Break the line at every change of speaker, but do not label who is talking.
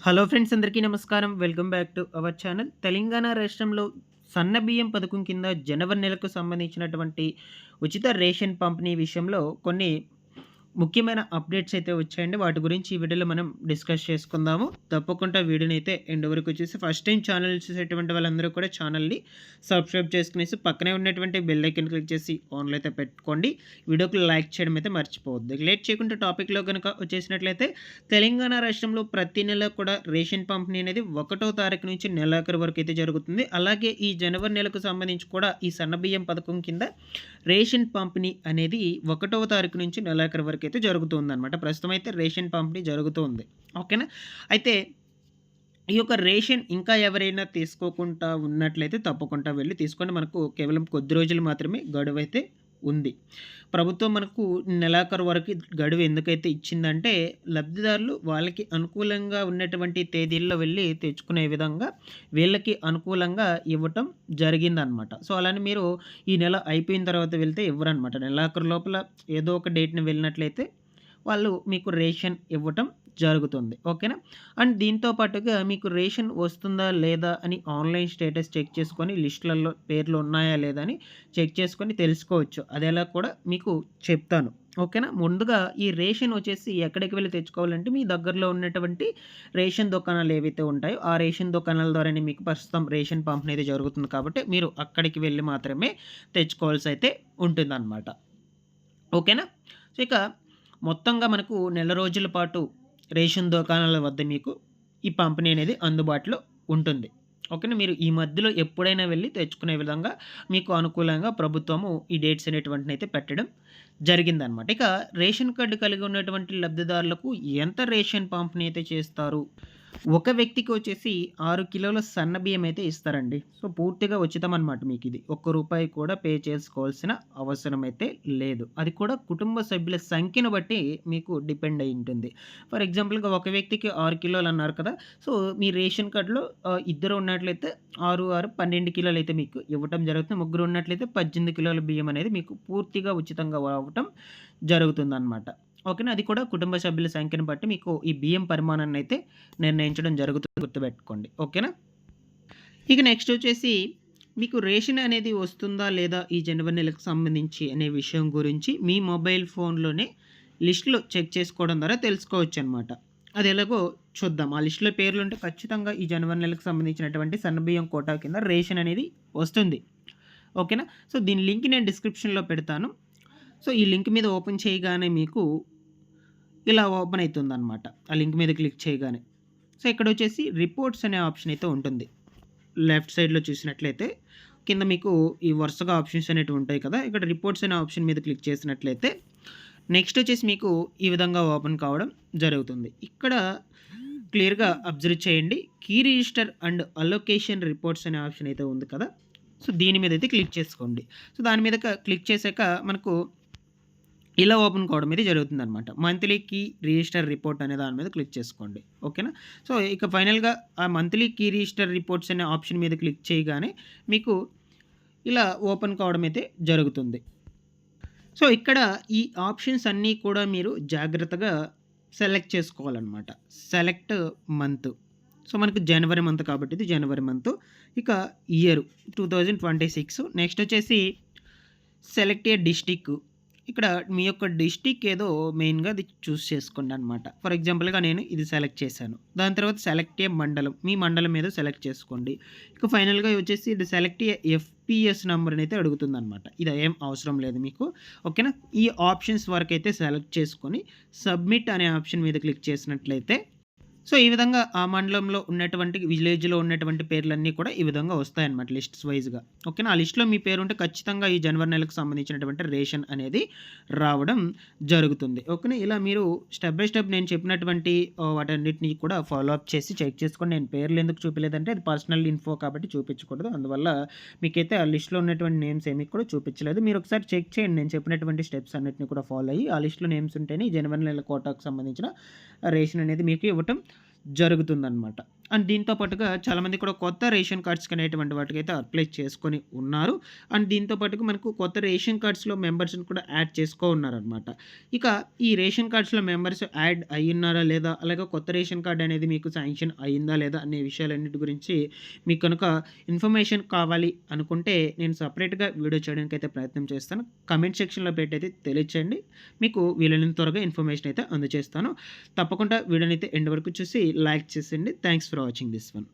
Hello friends, అందరికీ నమస్కారం. Welcome back to our channel. Telangana రాష్ట్రంలో సన్న బియ్యం పథకం కింద జనవరి నెలకు సంబంధించినటువంటి ఉచిత రేషన్ పంపిణీ విషయంలో కొన్ని ముఖ్యమైన అప్డేట్స్ అయితే వచ్చాయండి. వాటి గురించి ఈ వీడియోలో మనం డిస్కస్ చేసుకుందాము. తప్పకుండా వీడియోని అయితే ఎండ్ వరకు చూసి ఫస్ట్ టైం ఛానల్ చూసేటువంటి వాళ్ళందరూ కూడా ఛానల్ని సబ్స్క్రైబ్ చేసుకునేసి పక్కనే ఉన్నటువంటి బెల్ ఐకాన్ క్లిక్ చేసి ఆన్లో అయితే పెట్టుకోండి. వీడియోకి లైక్ చేయడం అయితే మర్చిపోవద్దు. లేట్ చేయకుండా టాపిక్లో కనుక వచ్చేసినట్లయితే తెలంగాణ రాష్ట్రంలో ప్రతి నెల కూడా రేషన్ పంపిణీ అనేది 1వ తారీఖు నుంచి నెలాఖరు వరకు అయితే జరుగుతుంది. అలాగే ఈ జనవరి నెలకు సంబంధించి కూడా ఈ సన్నబియ్యం పథకం కింద రేషన్ పంపిణీ అనేది 1వ తారీఖు నుంచి నెలాఖరు వరకు అయితే జరుగుతుందనమాట. ప్రస్తుతం అయితే రేషన్ పంపిణీ జరుగుతుంది. ఓకేనా? అయితే ఈ యొక్క రేషన్ ఇంకా ఎవరైనా తీసుకోకుండా ఉన్నట్లయితే తప్పకుండా వెళ్లి తీసుకోండి. మనకు కేవలం కొద్ది రోజులు మాత్రమే గడువైతే ఉంది. ప్రభుత్వం మనకు నెలాఖరు వరకు గడువు ఎందుకైతే ఇచ్చిందంటే, లబ్ధిదారులు వాళ్ళకి అనుకూలంగా ఉన్నటువంటి తేదీల్లో వెళ్లి తెచ్చుకునే విధంగా వీళ్ళకి అనుకూలంగా ఇవ్వటం జరిగిందనమాట. సో, అలానే మీరు ఈ నెల అయిపోయిన తర్వాత వెళ్తే ఇవ్వరనమాట. నెలాఖరు లోపల ఏదో ఒక డేట్‌ని వెళ్ళినట్లయితే వాళ్ళు మీకు రేషన్ ఇవ్వటం జరుగుతుంది. ఓకేనా? అండ్ దీంతో పాటుగా మీకు రేషన్ వస్తుందా లేదా అని ఆన్‌లైన్ స్టేటస్ చెక్ చేసుకొని లిస్టులలో పేర్లు ఉన్నాయా లేదా అని చెక్ చేసుకొని తెలుసుకోవచ్చు. అదెలా కూడా మీకు చెప్తాను. ఓకేనా? ముందుగా ఈ రేషన్ వచ్చేసి ఎక్కడికి వెళ్లి తెచ్చుకోవాలంటే, మీ దగ్గరలో ఉన్నటువంటి రేషన్ దుకాణాలు ఏవైతే ఉంటాయో ఆ రేషన్ దుకాణాల ద్వారానే మీకు ప్రస్తుతం రేషన్ పంపిణీ అయితే జరుగుతుంది కాబట్టి మీరు అక్కడికి వెళ్లి మాత్రమే తెచ్చుకోవాల్సి అయితే ఉంటుందన్నమాట. ఓకేనా? సో, ఇక మొత్తంగా మనకు నెల రోజుల పాటు రేషన్ దుకాణాల వద్ద మీకు ఈ పంపిణీ అనేది అందుబాటులో ఉంటుంది. ఓకేనా? మీరు ఈ మధ్యలో ఎప్పుడైనా వెళ్లి తెచ్చుకునే విధంగా మీకు అనుకూలంగా ప్రభుత్వము ఈ డేట్స్ అనేటువంటినైతే పెట్టడం జరిగిందనమాట. ఇక రేషన్ కార్డ్ కలిగి ఉన్నటువంటి లబ్ధిదారులకు ఎంత రేషన్ పంపిణీ అయితే చేస్తారు? ఒక వ్యక్తికి వచ్చేసి 6 కిలోల సన్న బియ్యం అయితే ఇస్తారండి. సో, పూర్తిగా ఉచితం అనమాట మీకిది. ఒక్క రూపాయి కూడా పే చేసుకోవాల్సిన అవసరం అయితే లేదు. అది కూడా కుటుంబ సభ్యుల సంఖ్యను బట్టి మీకు డిపెండ్ అయ్యి ఉంటుంది. ఫర్ ఎగ్జాంపుల్‌గా ఒక వ్యక్తికి 6 కిలోలు అన్నారు కదా! సో, మీ రేషన్ కార్డ్‌లో ఇద్దరు ఉన్నట్లయితే 6, 6 12 కిలోలు అయితే మీకు ఇవ్వటం జరుగుతుంది. ముగ్గురు ఉన్నట్లయితే 18 కిలోల బియ్యం అనేది మీకు పూర్తిగా ఉచితంగా అవ్వటం జరుగుతుందనమాట. ఓకేనా? అది కూడా కుటుంబ సభ్యుల సంఖ్యను బట్టి మీకు ఈ బియ్యం పరిమాణాన్నయితే నిర్ణయించడం జరుగుతుంది, గుర్తుపెట్టుకోండి. ఓకేనా? ఇక నెక్స్ట్ వచ్చేసి మీకు రేషన్ అనేది వస్తుందా లేదా ఈ జనవరి నెలకు సంబంధించి అనే విషయం గురించి మీ మొబైల్ ఫోన్‌లోనే లిస్ట్‌లో చెక్ చేసుకోవడం ద్వారా తెలుసుకోవచ్చనమాట. అది ఎలాగో చూద్దాం. ఆ లిస్ట్‌లో పేర్లుంటే ఖచ్చితంగా ఈ జనవరి నెలకు సంబంధించినటువంటి సన్నబియ్యం కోటా కింద రేషన్ అనేది వస్తుంది. ఓకేనా? సో, దీని లింక్ నేను డిస్క్రిప్షన్‌లో పెడతాను. సో, ఈ లింక్ మీద ఓపెన్ చేయగానే మీకు ఇలా ఓపెన్ అయితుందనమాట. ఆ లింక్ మీద క్లిక్ చేయగానే. సో, ఇక్కడొచ్చేసి రిపోర్ట్స్ అనే ఆప్షన్ అయితే ఉంటుంది. లెఫ్ట్ సైడ్‌లో చూసినట్లయితే కింద మీకు ఈ వరుసగా ఆప్షన్స్ అనేటివి ఉంటాయి కదా! ఇక్కడ రిపోర్ట్స్ అనే ఆప్షన్ మీద క్లిక్ చేసినట్లయితే నెక్స్ట్ వచ్చేసి మీకు ఈ విధంగా ఓపెన్ కావడం జరుగుతుంది. ఇక్కడ క్లియర్‌గా అబ్జర్వ్ చేయండి. Key register and allocation reports అనే ఆప్షన్ అయితే ఉంది కదా! సో, దీని మీద అయితే క్లిక్ చేసుకోండి. సో, దాని మీద క్లిక్ చేశాక మనకు ఇలా ఓపెన్ కావడం అయితే జరుగుతుందనమాట. మంత్లీ కీ రిజిస్టర్ రిపోర్ట్ అనే దాని మీద క్లిక్ చేసుకోండి. ఓకేనా? సో, ఇక ఫైనల్‌గా ఆ మంత్లీ కీ రిజిస్టర్ రిపోర్ట్స్ అనే ఆప్షన్ మీద క్లిక్ చేయగానే మీకు ఇలా ఓపెన్ కావడం అయితే జరుగుతుంది. సో, ఇక్కడ ఈ ఆప్షన్స్ అన్నీ కూడా మీరు జాగ్రత్తగా సెలెక్ట్ చేసుకోవాలనమాట. Select month. సో, మనకు జనవరి మంత్ కాబట్టి ఇది జనవరి మంత్. ఇక ఇయర్ 2026. నెక్స్ట్ వచ్చేసి సెలెక్ట్ ఏ డిస్ట్రిక్ట్. ఇక్కడ మీ యొక్క డిస్ట్రిక్ట్ ఏదో మెయిన్‌గా అది చూజ్ చేసుకోండనమాట. ఫర్ ఎగ్జాంపుల్‌గా నేను ఇది సెలెక్ట్ చేశాను. దాని తర్వాత సెలెక్ట్ ఏ మండలం. మీ మండలం ఏదో సెలెక్ట్ చేసుకోండి. ఇక ఫైనల్‌గా వచ్చేసి ఇది సెలెక్ట్ ఏ ఎఫ్‌పిఎస్ నంబర్‌ని అయితే అడుగుతుందనమాట. ఇది ఏం అవసరం లేదు మీకు. ఓకేనా? ఈ ఆప్షన్స్ వరకైతే సెలెక్ట్ చేసుకొని సబ్మిట్ అనే ఆప్షన్ మీద క్లిక్ చేసినట్లయితే సో, ఈ విధంగా ఆ మండలంలో ఉన్నటువంటి విలేజ్‌లో ఉన్నటువంటి పేర్లన్నీ కూడా ఈ విధంగా వస్తాయన్నమాట లిస్ట్స్ వైస్‌గా. ఓకేనా? ఆ లిస్ట్‌లో మీ పేరుంటే ఖచ్చితంగా ఈ జనవరి నెలకు సంబంధించినటువంటి రేషన్ అనేది రావడం జరుగుతుంది. ఓకేనా? ఇలా మీరు స్టెప్ బై స్టెప్ నేను చెప్పినటువంటి వాటన్నిటిని కూడా ఫాలో అప్ చేసి చెక్ చేసుకోండి. నేను పేర్లు ఎందుకు చూపియలేదంటే అది పర్సనల్ ఇన్ఫో కాబట్టి చూపించకూడదు. అందువల్ల మీకైతే ఆ లిస్ట్‌లో ఉన్నటువంటి నేమ్స్ ఏమి కూడా చూపించలేదు. మీరు ఒకసారి చెక్ చేయండి. నేను చెప్పినటువంటి స్టెప్స్ అన్నిటిని కూడా ఫాలో అయ్యి ఆ లిస్ట్‌లో నేమ్స్ ఉంటేనే ఈ జనవరి నెల కోటాకు సంబంధించిన రేషన్ అనేది మీకు ఇవ్వటం జరుగుతుందనమాట. అండ్ దీంతో పాటుగా చాలామంది కూడా కొత్త రేషన్ కార్డ్స్‌కి అనేటువంటి వాటికైతే అప్లై చేసుకొని ఉన్నారు. అండ్ దీంతో పాటుగా మనకు కొత్త రేషన్ కార్డ్స్‌లో మెంబర్స్‌ని కూడా యాడ్ ఉన్నారనమాట. ఇక ఈ రేషన్ కార్డ్స్‌లో మెంబర్స్ యాడ్ అయ్యున్నారా లేదా? అలాగే కొత్త రేషన్ కార్డ్ అనేది మీకు శాంక్షన్ అయిందా లేదా? అనే విషయాలన్నిటి గురించి మీకు కనుక ఇన్ఫర్మేషన్ కావాలి అనుకుంటే నేను సెపరేట్‌గా వీడియో చేయడానికైతే ప్రయత్నం చేస్తాను. కామెంట్ సెక్షన్‌లో పెట్టయితే తెలియచేయండి. మీకు వీలైనంత త్వరగా ఇన్ఫర్మేషన్ అయితే అందజేస్తాను. తప్పకుండా వీడియోనైతే ఎండ్ వరకు చూసి లైక్ చేసేయండి. Thanks for watching this one.